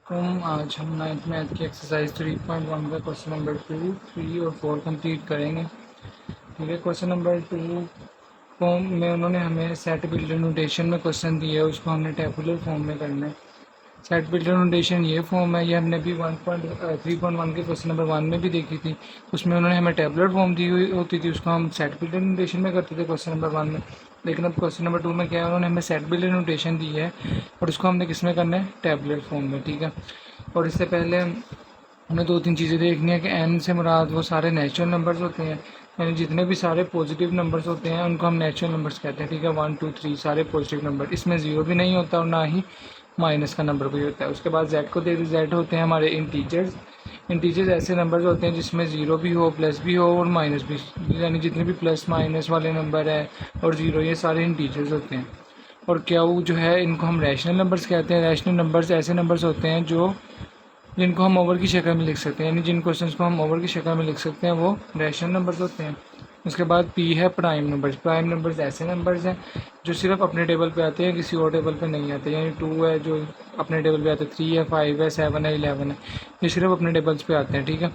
आज हम 9th math की एक्सरसाइज 3.1 का क्वेश्चन नंबर 2, 3 और 4 कंप्लीट करेंगे। ठीक है, क्वेश्चन नंबर 2 फॉर्म में उन्होंने हमें सेट बिल्डर नोटेशन में क्वेश्चन दिया है, उसको हमने टेबुलर फॉर्म में करना है। सेट बिल्डर नोटेशन ये फॉर्म है, ये हमने भी 1.3.1 के क्वेश्चन नंबर 1 में भी देखी थी। उसमें उन्होंने हमें टेबुलर फॉर्म दी हुई होती थी, उसको हम सेट बिल्डर नोटेशन में करते थे क्वेश्चन नंबर 1 में। लेकिन अब क्वेश्चन नंबर 2 में क्या है, उन्होंने हमें सेट बिल्डर नोटेशन दी है और उसको हमने किस में करना है, टेबुलर फॉर्म में। ठीक है, और इससे पहले हमें 2-3 चीज़ें देखनी है कि एन से मुराद वो सारे नेचुरल नंबर्स होते हैं, यानी जितने भी सारे पॉजिटिव नंबर्स होते हैं उनको हम नेचुरल नंबर्स कहते हैं। ठीक है, 1 2 3 सारे पॉजिटिव नंबर, इसमें ज़ीरो भी नहीं होता और ना ही माइनस का नंबर भी होता है। उसके बाद जेड को दे जेड होते हैं हमारे इंटीजर्स। इंटीजर्स ऐसे नंबर्स होते हैं जिसमें ज़ीरो भी हो, प्लस भी हो और माइनस भी, यानी जितने भी प्लस माइनस वाले नंबर है और ज़ीरो, ये सारे इंटीजर्स होते हैं। और क्या वो जो है, इनको हम रैशनल नंबर्स कहते हैं। रैशनल नंबर्स ऐसे नंबर्स होते हैं जिनको हम ओवर की शक्ल में लिख सकते हैं, यानी जिन क्वेश्चंस को हम ओवर की शक्ल में लिख सकते हैं वो रैशनल नंबर्स होते हैं। उसके बाद पी है प्राइम नंबर्स। प्राइम नंबर्स ऐसे नंबर्स हैं जो सिर्फ अपने टेबल पे आते हैं, किसी और टेबल पे नहीं आते। यानी 2 है जो अपने टेबल पे आता है, 3 है, 5 है, 7 है, 11 है, ये सिर्फ अपने टेबल्स पे आते हैं। ठीक है,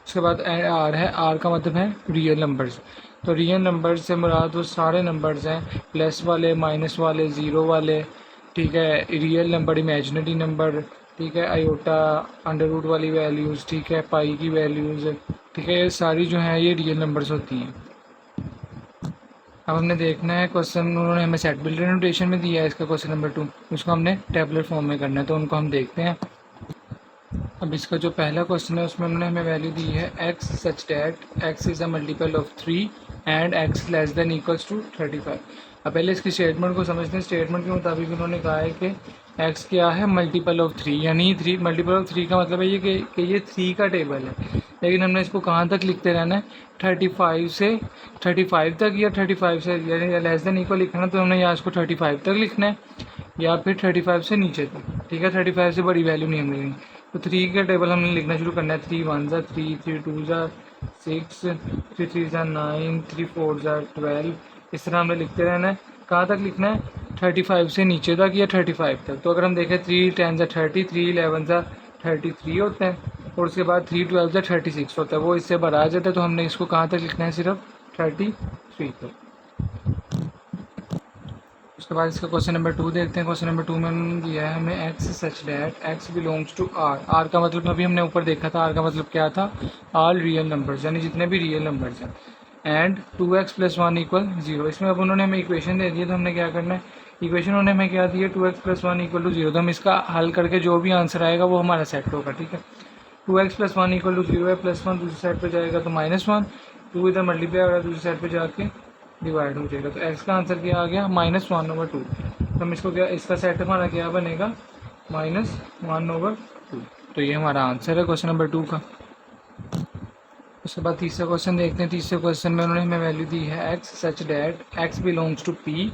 उसके बाद आर है। आर का मतलब है रियल नंबर्स। तो रियल नंबर्स से मुराद वो सारे नंबर्स हैं, प्लस वाले, माइनस वाले, ज़ीरो वाले। ठीक है, रियल नंबर, इमेजिनरी नंबर। ठीक है, आयोटा, अंडर रूट वाली वैल्यूज़। ठीक है, पाई की वैल्यूज़। ठीक है, ये सारी जो हैं ये रियल नंबर्स होती हैं। अब हमने देखना है क्वेश्चन, उन्होंने हमें सेट बिल्डर नोटेशन में दिया है इसका क्वेश्चन नंबर 2, उसको हमने टेबुलर फॉर्म में करना है, तो उनको हम देखते हैं। अब इसका जो पहला क्वेश्चन है उसमें उन्होंने हमें वैल्यू दी है x such that x is a multiple of 3 and x less than equals to 35। अब पहले इसकी स्टेटमेंट को समझते हैं। स्टेटमेंट के मुताबिक उन्होंने कहा है कि x क्या है, मल्टीपल ऑफ 3, यानी 3 मल्टीपल ऑफ 3 का मतलब है ये कि ये 3 का टेबल है। लेकिन हमने इसको कहाँ तक लिखते रहना है, 35 से 35 तक, या 35 से यानी लेस देन इक्वल लिखना है तो हमने यहाँ इसको 35 तक लिखना है, या फिर 35 से नीचे तक। ठीक है, 35 से बड़ी वैल्यू नहीं हमने लेनी। तो 3 का टेबल हमने लिखना शुरू करना है। 3 1 ज़ा 3, 3 2 ज़ा 6, 3 3 ज़ा 9, 3 4 ज़ा 12, इस तरह हमने लिखते रहना है। कहाँ तक लिखना है, 35 से नीचे तक या 35 तक। तो अगर हम देखें 3 10 ज़ा 30, 3 11 ज़ा 33 होता है, और उसके बाद 3 12 ज़ा 36 होता है, वो इससे बड़ा आ जाता है। तो हमने इसको कहाँ तक लिखना है, सिर्फ 33 तक। उसके बाद इसका क्वेश्चन नंबर 2 देखते हैं। क्वेश्चन नंबर 2 में हमने दिया है हमें x such that x belongs to r। r का मतलब अभी हमने ऊपर देखा था, r का मतलब क्या था, ऑल रियल नंबर्स, यानी जितने भी रियल नंबर्स हैं। And 2x plus 1 equal 0। इसमें अब उन्होंने हमें इक्वेशन दे दी है, तो हमने क्या करना है, इक्वेशन उन्होंने हमें क्या दी है, 2x प्लस 1 इक्वल टू 0। तो हम इसका हल करके जो भी आंसर आएगा वो हमारा सेट होगा। ठीक है, 2x प्लस 1 इक्वल टू 0 है, प्लस 1 दूसरी साइड पर जाएगा तो -1, 2 इधर मल्टीप्लाई होगा दूसरी साइड पर जाके डिवाइड हो जाएगा। तो x का आंसर क्या आ गया, -1/2। तो हम इसको क्या, इसका सेट हमारा क्या बनेगा, -1/2। तो ये हमारा आंसर है क्वेश्चन नंबर 2 का। उसके बाद तीसरा क्वेश्चन देखते हैं। तीसरे क्वेश्चन में उन्होंने हमें वैल्यू दी है x such that x belongs to p।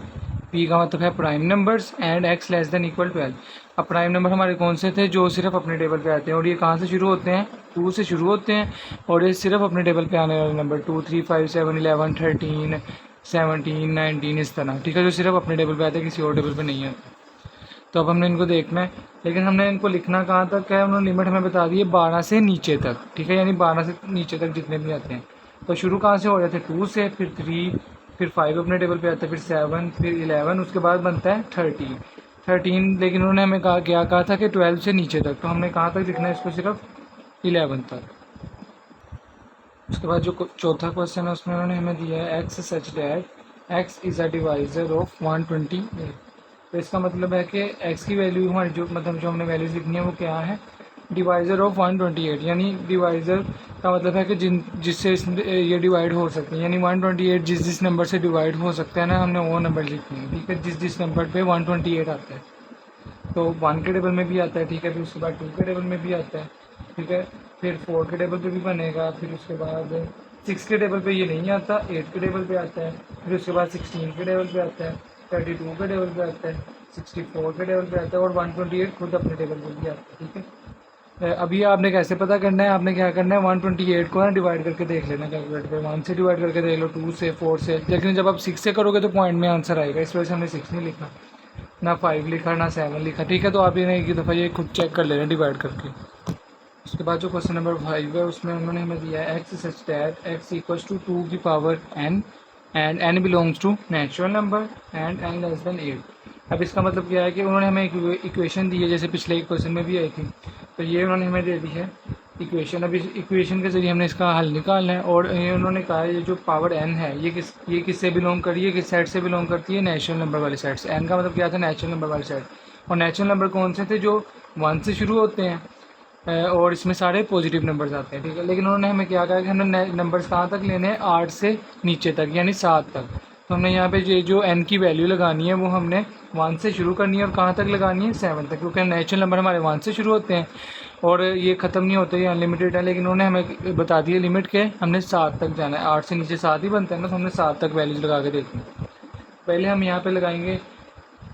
p का मतलब है prime numbers, and x less than equal 12। अब प्राइम नंबर हमारे कौन से थे, जो सिर्फ अपने टेबल पे आते हैं, और ये कहाँ से शुरू होते हैं, 2 से शुरू होते हैं, और ये सिर्फ अपने टेबल पे आने वाले नंबर 2 3 5 7 11 13 17 19 इस तरह। ठीक है, जो सिर्फ अपने टेबल पे आते हैं, किसी और टेबल पे नहीं आते। तो अब हमने इनको देखना है, लेकिन हमने इनको लिखना कहाँ तक है, उन्होंने लिमिट हमें बता दी है 12 से नीचे तक। ठीक है, यानी 12 से नीचे तक जितने भी आते हैं। तो शुरू कहाँ से हो जाते हैं, 2 से, फिर 3, फिर 5 अपने टेबल पे आता है, फिर 7, फिर 11, उसके बाद बनता है 13। लेकिन उन्होंने हमें कहा था कि 12 से नीचे तक। तो हमने कहाँ तक लिखना है इसको, सिर्फ 11 तक। उसके बाद जो चौथा क्वेश्चन है उसमें उन्होंने हमें दिया है x such that x is a divisor of 128। तो इसका मतलब है कि x की वैल्यू हमारी जो हमने वैल्यूज लिखनी है वो क्या है, डिवाइज़र ऑफ 128। यानी डिवाइज़र का मतलब है कि जिससे ये डिवाइड हो सकते हैं, यानी 128 जिस नंबर से डिवाइड हो सकता है ना, हमने वो नंबर लिखनी है। ठीक है, जिस नंबर पे 128 आता है, तो 1 के टेबल में भी आता है। ठीक है, फिर उसके बाद 2 के टेबल में भी आता है। ठीक है, फिर 4 के टेबल पे भी बनेगा, फिर उसके बाद 6 के टेबल पे ये नहीं आता, 8 के टेबल पे आता है, फिर उसके बाद 16 के टेबल पे आता है, 32 के टेबल पे आता है, 64 के टेबल पे आता है, और 128 खुद अपने टेबल पे भी आता है। ठीक है, अभी आपने कैसे पता करना है, आपने क्या करना है, 128 को ना डिवाइड करके देख लेना कैलकुलेटर पे। 1 से डिवाइड करके देख लो, 2 से, 4 से, लेकिन जब आप 6 से करोगे तो पॉइंट में आंसर आएगा, इस वजह से हमने 6 नहीं लिखना। ना 5 लिखा ना 7 लिखा, ठीक है। तो आप ये एक दफ़ा ये खुद चेक कर ले रहे हैं डिवाइड करके। उसके बाद जो क्वेश्चन नंबर 5 है उसमें उन्होंने हमें दिया है x such that x equals to 2 की power n and n belongs to natural number and n less than 8। अब इसका मतलब क्या है कि उन्होंने हमें एक इक्वेशन दी है, जैसे पिछले एक क्वेश्चन में भी आई थी, तो ये उन्होंने हमें दे दी है इक्वेशन। अब इस इक्वेशन के ज़रिए हमने इसका हल निकालना है। और ये उन्होंने कहा है ये जो पावर n है ये किससे बिलोंग कर रही है, किस सेट से बिलोंग करती है, नेचुरल नंबर वाले सेट से। n का मतलब क्या था, नेचुरल नंबर वाले सेट। और नेचुरल नंबर कौन से थे, जो 1 से शुरू होते हैं और इसमें सारे पॉजिटिव नंबर्स आते हैं, ठीक है। लेकिन उन्होंने हमें क्या कहा कि हमने नंबर्स कहाँ तक लेने हैं, 8 से नीचे तक यानी 7 तक। तो हमने यहाँ पे जो n की वैल्यू लगानी है वो हमने 1 से शुरू करनी है और कहाँ तक लगानी है, 7 तक, क्योंकि नेचुरल नंबर हमारे 1 से शुरू होते हैं और ये ख़त्म नहीं होते, ये अनलिमिटेड है। लेकिन उन्होंने हमें बता दिया लिमिट के हमने 7 तक जाना है, 8 से नीचे 7 ही बनता है ना, तो हमने 7 तक वैल्यूज लगा के देखनी है। पहले हम यहाँ पे लगाएंगे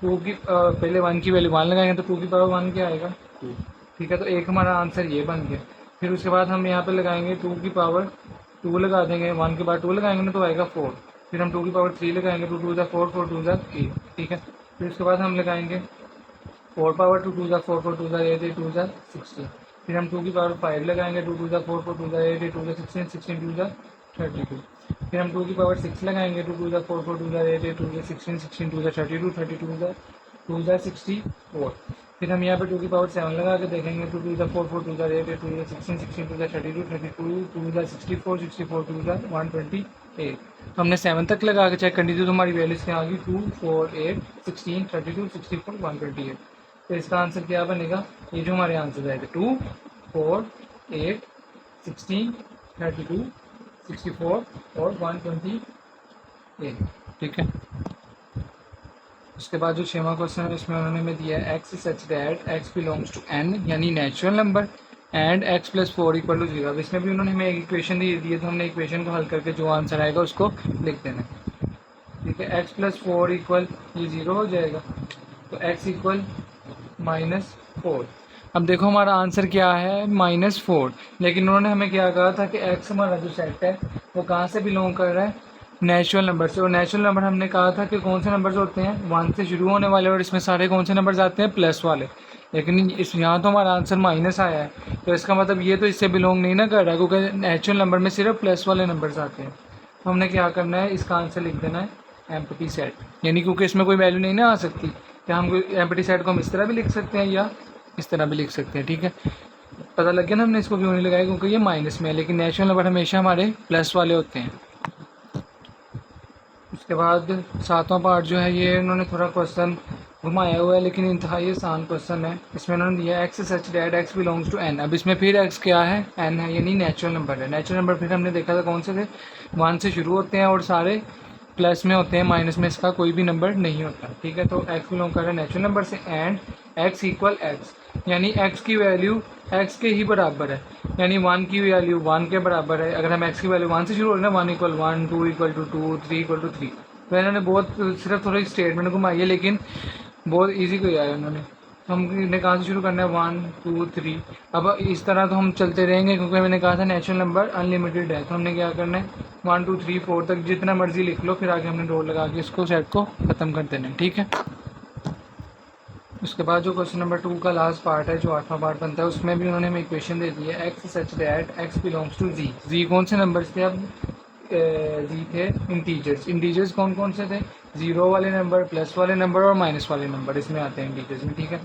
2 की पहले 1 की वैल्यू 1 लगाएंगे तो 2 की पावर 1 क्या आएगा, 2, ठीक है। तो एक हमारा आंसर ये बन गया। फिर उसके बाद हम यहाँ पे लगाएंगे 2 की पावर 2 लगा देंगे, 1 के बाद 2 लगाएंगे ना तो आएगा 4। फिर हम 2 की पावर 3 लगाएंगे, 2 2 4 4 2 8, ठीक है। फिर उसके बाद हम लगाएंगे 4 पावर 2 2 4 4 2 8 8 2 16। फिर हम 2 की पावर 5 लगाएंगे, 2 2 4 4 2 8 8 2 16 16 2 32। फिर हम 2 की पावर 6 लगाएंगे, 2 2 4 4 2 8 8 2 16 16 2 32 32 2 64। फिर हम यहाँ पे 2 की पावर 7 लगा के देखेंगे, 2 2 4 4 2 8 8 2 16 16 2 32 32 2 64 64 2 128। तो हमने 7 तक लगा के चेक कर ली थी, तो हमारी वैल्यूज क्या आ गई, 2 4 8 16 32 64 128। तो इसका आंसर क्या बनेगा, ये जो हमारे आंसर आएगा 2 4 8 16 32 64 और 128, ठीक है। उसके बाद जो 6वां क्वेश्चन है इसमें उन्होंने हमें दिया है x such that x belongs to n यानी natural number and x plus 4 equal to 0। अब इसमें भी उन्होंने हमें एक इक्वेशन दी है, तो हमने इक्वेशन को हल करके जो आंसर आएगा उसको लिख देना है, ठीक है। x प्लस 4 इक्वल ये 0 हो जाएगा, तो x इक्वल -4। अब देखो हमारा आंसर क्या है, -4। लेकिन उन्होंने हमें क्या कहा था कि x हमारा जो सेट है वो कहाँ से बिलोंग कर रहा है, नेचुरल नंबर से। और नेचुरल नंबर हमने कहा था कि कौन से नंबर्स होते हैं, 1 से शुरू होने वाले, और इसमें सारे कौन से नंबर्स आते हैं, प्लस वाले। लेकिन इस यहाँ तो हमारा आंसर माइनस आया है, तो इसका मतलब ये तो इससे बिलोंग नहीं ना कर रहा है, क्योंकि नेचुरल नंबर में सिर्फ प्लस वाले नंबर्स आते हैं। तो हमने क्या करना है, इसका आंसर लिख देना है एम्प्टी सेट, यानी क्योंकि इसमें कोई वैल्यू नहीं ना आ सकती, क्या हम एम्प्टी सेट को हम इस तरह भी लिख सकते हैं या इस तरह भी लिख सकते हैं, ठीक है। पता लग गया ना हमने इसको क्यों नहीं लगाया, क्योंकि ये माइनस में है, लेकिन नेचुरल नंबर हमेशा हमारे प्लस वाले होते हैं। उसके बाद 7वां पार्ट जो है ये उन्होंने थोड़ा क्वेश्चन घुमाया हुआ है, लेकिन इंतहाई आसान क्वेश्चन है। इसमें उन्होंने दिया x such that x belongs to n। अब इसमें फिर x क्या है, n है, यानी नेचुरल नंबर है। नेचुरल नंबर फिर हमने देखा था कौन से थे, 1 से शुरू होते हैं और सारे प्लस में होते हैं, माइनस में इसका कोई भी नंबर नहीं होता, ठीक है। तो x बिलोंग कर रहा है नेचुरल नंबर से एंड x इक्वल x, यानी x की वैल्यू x के ही बराबर है, यानी 1 की वैल्यू 1 के बराबर है। अगर हम x की वैल्यू 1 से शुरू हो रहे हैं, 1 equal 1 2 equal to 2 3 equal to 3। तो इन्होंने बहुत सिर्फ थोड़ी स्टेटमेंट घुमाई है, लेकिन बहुत ईजी किया है उन्होंने। हमने कहाँ से शुरू करना है, 1 2 3। अब इस तरह तो हम चलते रहेंगे, क्योंकि मैंने कहा था नेचुरल नंबर अनलिमिटेड है। तो हमने क्या करना है, 1 2 3 4 तक जितना मर्जी लिख लो, फिर आगे हमने डॉट लगा के इसको सेट को ख़त्म कर देना है, ठीक है। उसके बाद जो क्वेश्चन नंबर 2 का लास्ट पार्ट है, जो 8वां पार्ट बनता है, उसमें भी उन्होंने हमें इक्वेशन दे दी है x such that x belongs to G. G कौन से नंबर्स थे, अब जी थे इंटीजर्स। इंटीजर्स कौन कौन से थे, 0 वाले नंबर, प्लस वाले नंबर और माइनस वाले नंबर इसमें आते हैं इंटीजर्स में, ठीक है।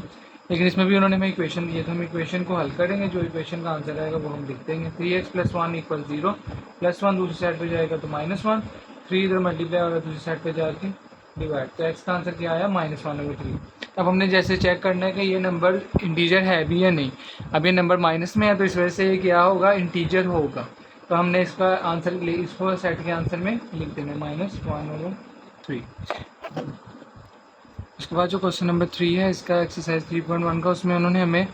लेकिन इसमें भी उन्होंने हमें इक्वेशन दिए, तो हम इक्वेशन को हल करेंगे, जो इक्वेशन का आंसर आएगा वो हम लिख देंगे। 3x प्लस 1 इक्वल 0, प्लस 1 दूसरी साइड पे जाएगा तो -1, 3 इधर मल्टीप्लाई होगा दूसरी साइड पे जाके डिवाइड, तो x का आंसर क्या आया, -1/3। अब हमने जैसे चेक करना है कि ये नंबर इंटीजर है भी या नहीं। अब ये नंबर माइनस में है, तो इस वजह से ये क्या होगा, इंटीजर होगा। तो हमने इसका आंसर इसको सेट के आंसर में लिख देना -1/3। उसके बाद जो क्वेश्चन नंबर 3 है इसका एक्सरसाइज 3.1 का, उसमें उन्होंने हमें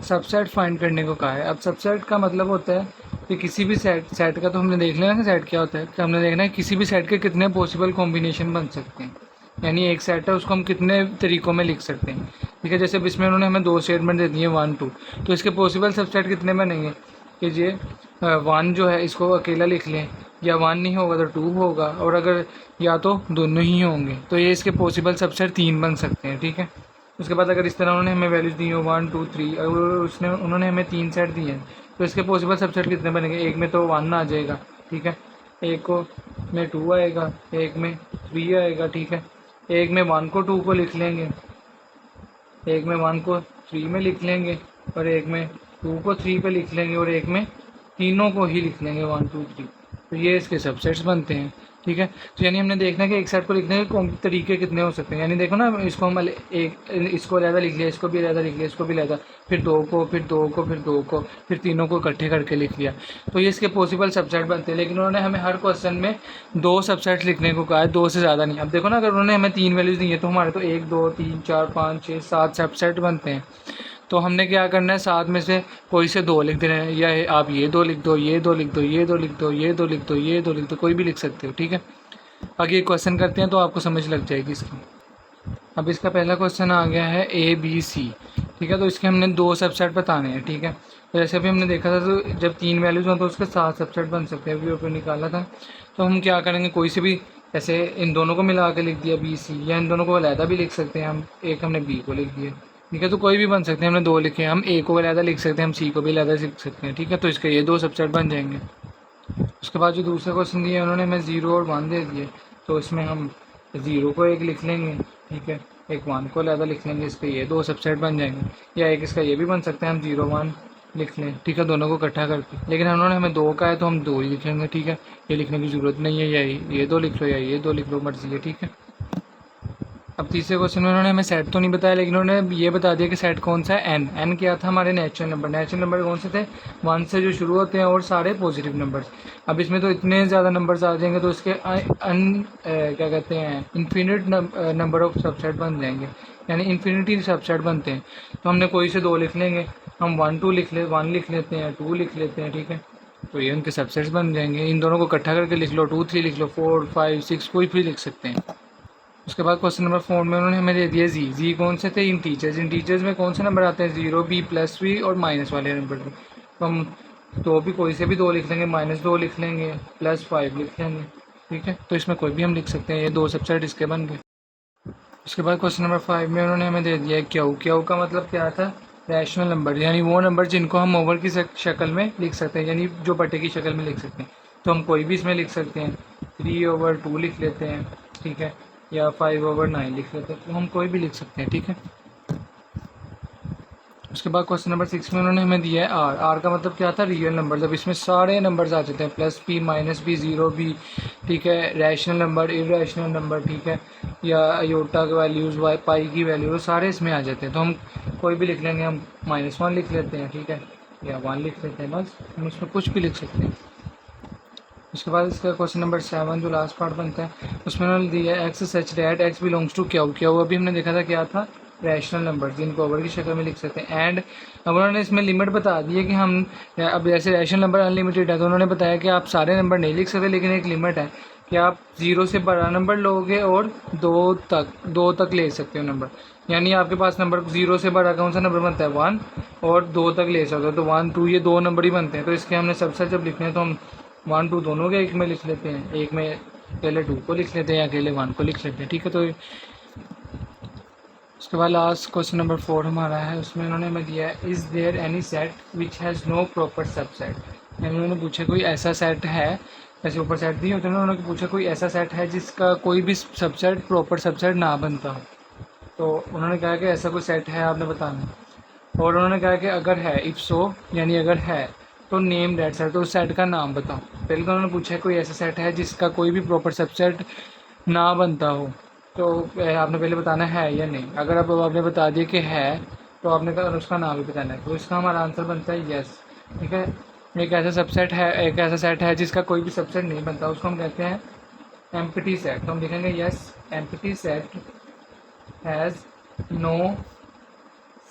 सबसेट फाइंड करने को कहा है। अब सबसेट का मतलब होता है कि किसी भी सेट का, तो हमने देख लेना कि सेट क्या होता है, कि हमने देखना है किसी भी सेट के कितने पॉसिबल कॉम्बिनेशन बन सकते हैं, यानी एक सेट है उसको हम कितने तरीक़ों में लिख सकते हैं, ठीक है। जैसे इसमें उन्होंने हमें 2 स्टेटमेंट दे दिए 1 2, तो इसके पॉसिबल सबसेट कितने बनेंगे, कि ये 1 जो है इसको अकेला लिख लें, या 1 नहीं होगा तो 2 होगा, और अगर या तो दोनों ही होंगे, तो ये इसके पॉसिबल सबसेट 3 बन सकते हैं। ठीक है, उसके बाद अगर इस तरह उन्होंने हमें वैल्यूज दी हो 1 2 3, और उन्होंने हमें 3 सेट दिए हैं, तो इसके पॉसिबल सबसेट कितने बनेंगे? एक में तो 1 आ जाएगा, ठीक है, एक को में 2 आएगा, एक में 3 आएगा, ठीक है, एक में 1 को 2 को लिख लेंगे, एक में 1 को 3 में लिख लेंगे, और एक में 2 को 3 पे लिख लेंगे, और एक में तीनों को ही लिख लेंगे 1 2 3। तो ये इसके सबसेट्स बनते हैं। ठीक है, तो यानी हमने देखना है कि एक सेट को लिखने के तरीके कितने हो सकते हैं। यानी देखो ना, इसको हम इसको अलग लिख लिया, इसको भी अलग लिख लिया, इसको भी अलग, फिर 2 को, फिर 2 को, फिर 2 को, फिर तीनों को इकट्ठे करके लिख लिया, तो ये इसके पॉसिबल सबसेट बनते हैं। लेकिन उन्होंने हमें हर क्वेश्चन में 2 सबसेट लिखने को कहा है, 2 से ज़्यादा नहीं। अब देखो ना, अगर उन्होंने हमें 3 वैल्यूज़ दी है तो हमारे तो 1 2 3 4 5 6 7 सबसेट बनते हैं। तो हमने क्या करना है, 7 में से कोई से 2 लिख देना है, या आप ये 2 लिख दो, ये 2 लिख दो, ये 2 लिख दो, ये 2 लिख दो, ये 2 लिख दो, कोई भी लिख सकते हो। ठीक है, आगे क्वेश्चन करते हैं तो आपको समझ लग जाएगी इसकी। अब इसका पहला क्वेश्चन आ गया है ABC। ठीक है, तो इसके हमने 2 सबसेट बताने हैं। ठीक है, तो जैसे अभी हमने देखा था, तो जब 3 वैल्यूज़ हों तो उसके 7 सबसेट बन सकते हैं। अभी ऊपर निकाला था, तो हम क्या करेंगे, कोई से भी ऐसे इन दोनों को मिला के लिख दिया BC, या इन दोनों को अलहदा भी लिख सकते हैं हम, एक हमने B को लिख दिया। ठीक है, तो कोई भी बन सकते हैं, हमने 2 लिखे हैं, हम A को अलहदा लिख सकते हैं, हम C को भी अलहदा लिख सकते हैं। ठीक है, तो इसके ये 2 सबसेट बन जाएंगे। उसके बाद जो दूसरा क्वेश्चन दिया उन्होंने हमें 0 और 1 दे दिए, तो इसमें हम 0 को एक लिख लेंगे, ठीक है, एक 1 को अलहदा लिख लेंगे, इसके ये 2 सबसेट बन जाएंगे। या एक इसका ये भी बन सकता है, हम 0 1 लिख लें, ठीक है, दोनों को इकट्ठा करके। लेकिन उन्होंने हमें 2 का है तो हम 2 ही लिखेंगे। ठीक है, ये लिखने की ज़रूरत नहीं है, या ये 2 लिख लो या ये 2 लिख लो, मर्जी है। ठीक है, अब तीसरे क्वेश्चन में उन्होंने हमें सेट तो नहीं बताया, लेकिन उन्होंने ये बता दिया कि सेट कौन सा है, एन क्या था, हमारे नेचुरल नंबर। नेचुरल नंबर कौन से थे? 1 से जो शुरू होते हैं और सारे पॉजिटिव नंबर्स। अब इसमें तो इतने ज़्यादा नंबर्स आ जाएंगे तो इसके क्या कहते हैं, इन्फिनिट नंबर ऑफ सबसेट बन जाएंगे, यानी इन्फिनिटी सबसेट बनते हैं। तो हमने कोई से 2 लिख लेंगे, हम 1 लिख लेते हैं, 2 लिख लेते हैं। ठीक है, तो ये उनके सबसेट्स बन जाएंगे। इन दोनों को इकट्ठा करके लिख लो, 2 3 लिख लो, 4 5 6 कोई भी लिख सकते हैं। उसके बाद क्वेश्चन नंबर 4 में उन्होंने हमें दे दिया जी कौन से थे? इंटीजर्स में कौन से नंबर आते हैं? 0 B प्लस B और माइनस वाले नंबर भी। तो हम 2 भी कोई से भी 2 लिख लेंगे, -2 लिख लेंगे, +5 लिख लेंगे। ठीक है, तो इसमें कोई भी हम लिख सकते हैं, ये 2 सबसेट इसके बन गए। उसके बाद क्वेश्चन नंबर 5 में उन्होंने हमें दे दिया क्यू का मतलब क्या था? रैशनल नंबर, यानी वो नंबर जिनको हम ओवर की शक्ल में लिख सकते हैं, यानी जो बटे की शक्ल में लिख सकते हैं। तो हम कोई भी इसमें लिख सकते हैं, 3/2 लिख लेते हैं, ठीक है, या 5/9 लिख लेते हैं, तो हम कोई भी लिख सकते हैं। ठीक है, उसके बाद क्वेश्चन नंबर 6 में उन्होंने हमें दिया है आर का मतलब क्या था? Real number. जब इसमें सारे नंबर्स आ जाते हैं, +P -B 0 भी, ठीक है, रैशनल नंबर, इरेशनल नंबर, ठीक है, या आयोटा की वैल्यूज़, पाई की वैल्यू, वो सारे इसमें आ जाते हैं। तो हम कोई भी लिख लेंगे, हम -1 लिख लेते हैं, ठीक है, या 1 लिख लेते हैं, बस हम उसमें कुछ भी लिख सकते हैं। उसके बाद इसका क्वेश्चन नंबर 7 जो लास्ट पार्ट बनता है, उसमें उन्होंने दिया है x such that x belongs to Q. अभी हमने देखा था क्या था? रैशनल नंबर, जिनको ओवर की शक्ल में लिख सकते हैं। एंड अब उन्होंने इसमें लिमिट बता दी है कि हम, अब जैसे रैशनल नंबर अनलिमिटेड है, तो उन्होंने बताया कि आप सारे नंबर नहीं लिख सकते, लेकिन एक लिमिट है कि आप 0 से बड़ा नंबर लोगे और 2 तक ले सकते हो नंबर। यानी आपके पास नंबर 0 से बड़ा कौन सा नंबर बनता है? 1, और 2 तक ले सकते हो, तो 1 2 ये 2 नंबर ही बनते हैं। तो इसके हमने सबसे जब लिखने हैं तो हम 1 2 दोनों के एक में लिख लेते हैं, एक में अकेले 2 को लिख लेते हैं या अकेले 1 को लिख लेते हैं। ठीक है, तो उसके बाद लास्ट क्वेश्चन नंबर 4 हमारा है, उसमें उन्होंने हमें दिया है is there any set which has no proper subset. यानी उन्होंने पूछा कोई ऐसा सेट है, जैसे ऊपर सेट दी होती है, उन्होंने पूछा कोई ऐसा सेट है जिसका कोई भी सबसेट प्रॉपर सबसेट ना बनता हो। तो उन्होंने कहा कि ऐसा कोई सेट है, आपने बताना। और उन्होंने कहा कि अगर है, इफ़ सो, यानी अगर है तो नेम दैट सेट, तो उस सेट का नाम बताओ। पहले तो उन्होंने पूछा है कोई ऐसा सेट है जिसका कोई भी प्रॉपर सबसेट ना बनता हो, तो आपने पहले बताना है या नहीं। अगर अब आपने बता दिया कि है, तो आपने उसका नाम भी बताना है, तो इसका हमारा आंसर बनता है यस। ठीक है, एक ऐसा सबसेट है, एक ऐसा सेट है जिसका कोई भी सबसेट नहीं बनता, उसको हम कहते हैं एम्प्टी सेट। तो हम लिखेंगे yes, empty set has no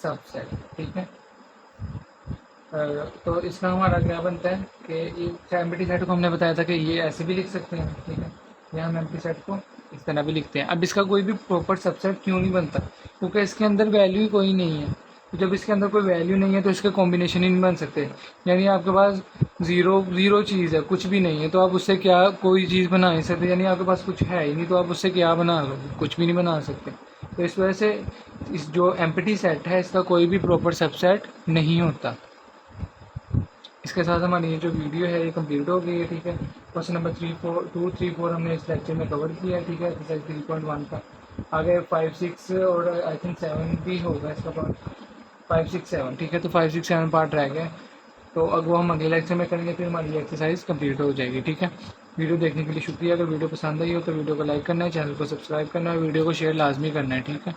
subset. ठीक है, तो इसका हमारा क्या बनता है कि एम्प्टी सेट को हमने बताया था कि ये ऐसे भी लिख सकते हैं। ठीक है, या हम एम्प्टी सेट को इस तरह भी लिखते हैं। अब इसका कोई भी प्रॉपर सबसेट क्यों नहीं बनता? क्योंकि इसके अंदर वैल्यू ही कोई नहीं है। तो जब इसके अंदर कोई वैल्यू नहीं है तो इसके कॉम्बिनेशन ही नहीं बन सकते। यानी आपके पास ज़ीरो चीज़ है, कुछ भी नहीं है, तो आप उससे क्या कोई चीज़ बना नहीं सकते। यानी आपके पास कुछ है ही नहीं तो आप उससे क्या बना लोगे, कुछ भी नहीं बना सकते। तो इस वजह से इस जो एम्प्टी सेट है इसका कोई भी प्रॉपर सबसेट नहीं होता। इसके साथ हमारी ये जो वीडियो है ये कंप्लीट हो गई है, ठीक है। क्वेश्चन नंबर 2, 3, 4 हमने इस लेक्चर में कवर किया है, ठीक है, एक्सरसाइज 3.1 का। आगे 5, 6 और आई थिंक 7 भी होगा इसका पार्ट, 5, 6, 7, ठीक है। तो 5, 6, 7 पार्ट रह गए, तो अब वो हम अगले लेक्चर में करेंगे, फिर हमारी एक्सरसाइज कंप्लीट हो जाएगी, ठीक है। वीडियो देखने के लिए शुक्रिया। अगर वीडियो पसंद आई हो तो वीडियो को लाइक करना है, चैनल को सब्सक्राइब करना है, वीडियो को शेयर लाजमी करना है, ठीक है।